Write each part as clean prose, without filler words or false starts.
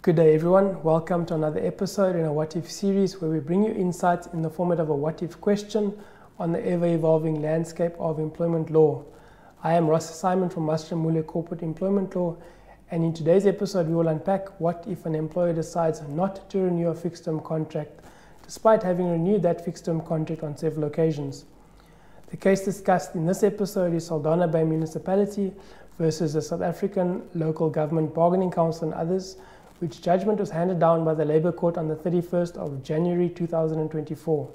Good day everyone, welcome to another episode in our What If series where we bring you insights in the format of a what if question on the ever-evolving landscape of employment law. I am Ross Simon from Maserumule Corporate Employment Law, and in today's episode we will unpack what if an employer decides not to renew a fixed-term contract despite having renewed that fixed-term contract on several occasions. The case discussed in this episode is Saldanha Bay Municipality versus the South African Local Government Bargaining Council and others, which judgment was handed down by the Labour Court on the 31st of January 2024.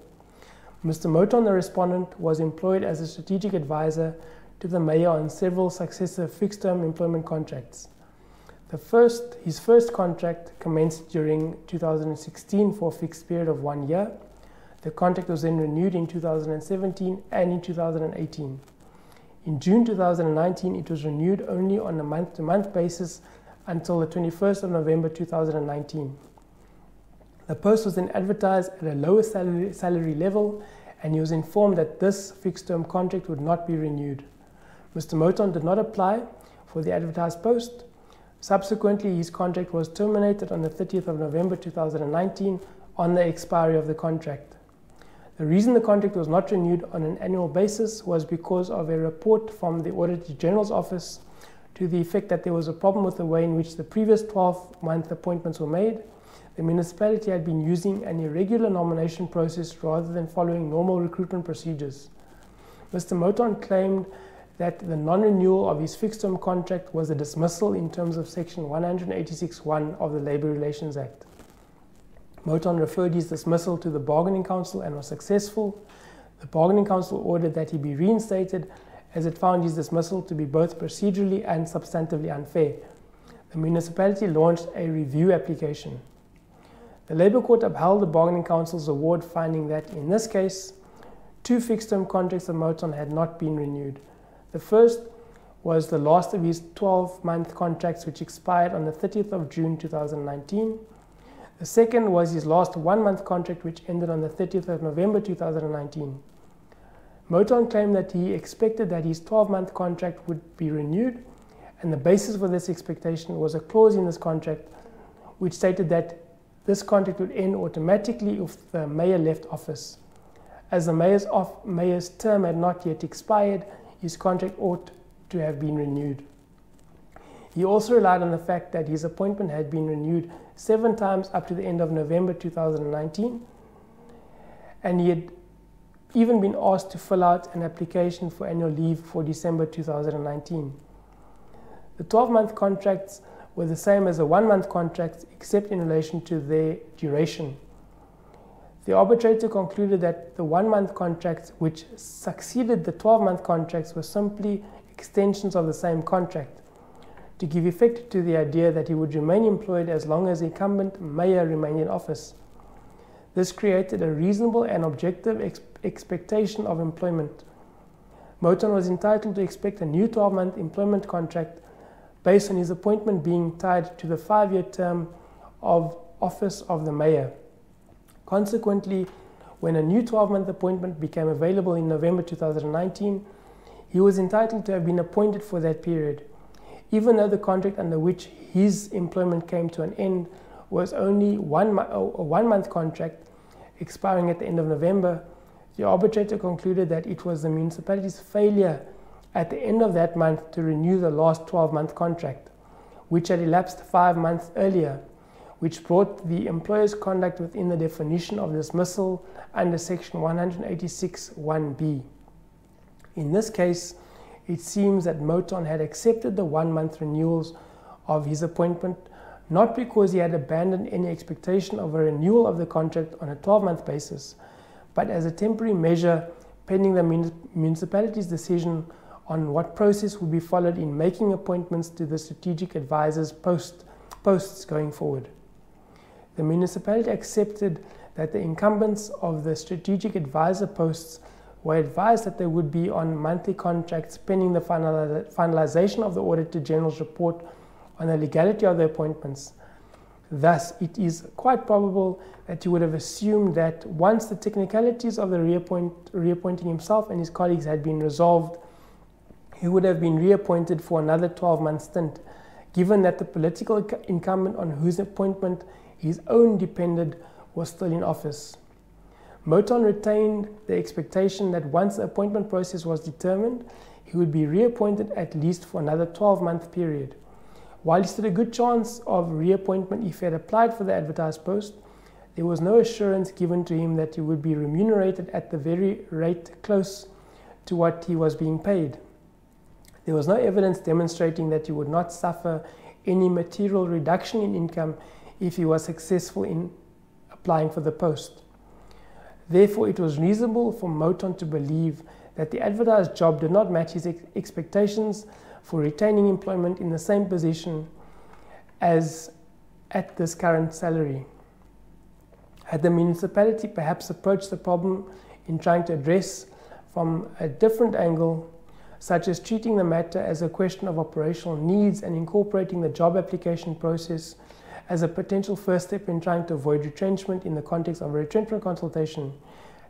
Mr. Moton, the respondent, was employed as a strategic advisor to the Mayor on several successive fixed-term employment contracts. His first contract commenced during 2016 for a fixed period of 1 year. The contract was then renewed in 2017 and in 2018. In June 2019, it was renewed only on a month-to-month basis until the 21st of November 2019. The post was then advertised at a lower salary level, and he was informed that this fixed-term contract would not be renewed. Mr. Moton did not apply for the advertised post. Subsequently, his contract was terminated on the 30th of November 2019 on the expiry of the contract. The reason the contract was not renewed on an annual basis was because of a report from the Auditor General's Office to the effect that there was a problem with the way in which the previous 12-month appointments were made. The municipality had been using an irregular nomination process rather than following normal recruitment procedures. Mr. Moton claimed that the non-renewal of his fixed-term contract was a dismissal in terms of Section 186(1) of the Labour Relations Act. Moton referred his dismissal to the Bargaining Council and was successful. The Bargaining Council ordered that he be reinstated as it found his dismissal to be both procedurally and substantively unfair. The municipality launched a review application. The Labour Court upheld the Bargaining Council's award, finding that, in this case, two fixed-term contracts of Moton had not been renewed. The first was the last of his 12-month contracts, which expired on the 30th of June 2019. The second was his last one-month contract, which ended on the 30th of November 2019. Moton claimed that he expected that his 12-month contract would be renewed, and the basis for this expectation was a clause in this contract which stated that this contract would end automatically if the mayor left office. As the mayor's term had not yet expired, his contract ought to have been renewed. He also relied on the fact that his appointment had been renewed 7 times up to the end of November 2019, and he had even been asked to fill out an application for annual leave for December 2019. The 12-month contracts were the same as the 1-month contracts except in relation to their duration. The arbitrator concluded that the 1-month contracts which succeeded the 12-month contracts were simply extensions of the same contract, to give effect to the idea that he would remain employed as long as the incumbent mayor remained in office. This created a reasonable and objective expectation of employment. Moton was entitled to expect a new 12-month employment contract based on his appointment being tied to the 5-year term of office of the mayor. Consequently, when a new 12-month appointment became available in November 2019, he was entitled to have been appointed for that period. Even though the contract under which his employment came to an end was only a 1-month contract expiring at the end of November, the arbitrator concluded that it was the municipality's failure at the end of that month to renew the last 12-month contract, which had elapsed 5 months earlier, which brought the employer's conduct within the definition of dismissal under Section 186(1)(b). In this case, it seems that Moton had accepted the 1-month renewals of his appointment not because he had abandoned any expectation of a renewal of the contract on a 12-month basis, but as a temporary measure pending the municipality's decision on what process would be followed in making appointments to the strategic advisors' posts going forward. The municipality accepted that the incumbents of the strategic advisor posts were advised that they would be on monthly contracts pending the finalization of the Auditor General's report on the legality of the appointments. Thus, it is quite probable that he would have assumed that once the technicalities of the reappointing himself and his colleagues had been resolved, he would have been reappointed for another 12-month stint, given that the political incumbent on whose appointment his own depended was still in office. Moton retained the expectation that once the appointment process was determined, he would be reappointed at least for another 12-month period. While he stood a good chance of reappointment if he had applied for the advertised post, there was no assurance given to him that he would be remunerated at the very rate close to what he was being paid. There was no evidence demonstrating that he would not suffer any material reduction in income if he was successful in applying for the post. Therefore, it was reasonable for Moton to believe that the advertised job did not match his expectations for retaining employment in the same position as at this current salary. Had the municipality perhaps approached the problem in trying to address from a different angle, such as treating the matter as a question of operational needs and incorporating the job application process as a potential first step in trying to avoid retrenchment in the context of a retrenchment consultation,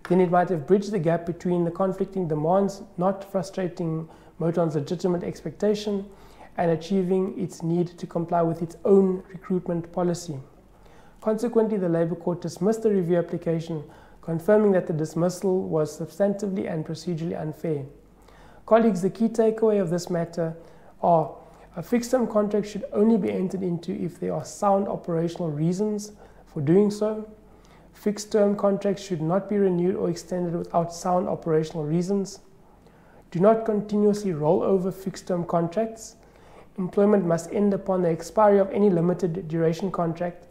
then it might have bridged the gap between the conflicting demands, not frustrating Moton's legitimate expectation and achieving its need to comply with its own recruitment policy. Consequently, the Labour Court dismissed the review application, confirming that the dismissal was substantively and procedurally unfair. Colleagues, the key takeaway of this matter are: a fixed-term contract should only be entered into if there are sound operational reasons for doing so. Fixed-term contracts should not be renewed or extended without sound operational reasons. Do not continuously roll over fixed-term contracts. Employment must end upon the expiry of any limited duration contract,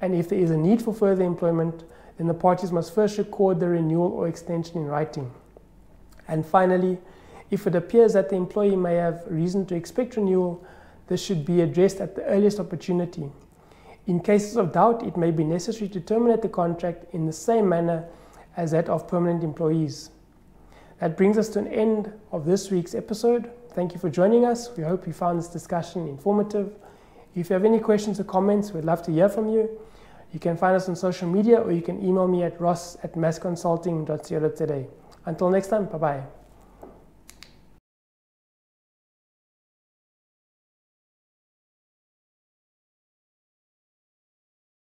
and if there is a need for further employment, then the parties must first record the renewal or extension in writing. And finally, if it appears that the employee may have reason to expect renewal, this should be addressed at the earliest opportunity. In cases of doubt, it may be necessary to terminate the contract in the same manner as that of permanent employees. That brings us to an end of this week's episode. Thank you for joining us. We hope you found this discussion informative. If you have any questions or comments, we'd love to hear from you. You can find us on social media, or you can email me at ross@massconsulting.co.za. Until next time, bye-bye.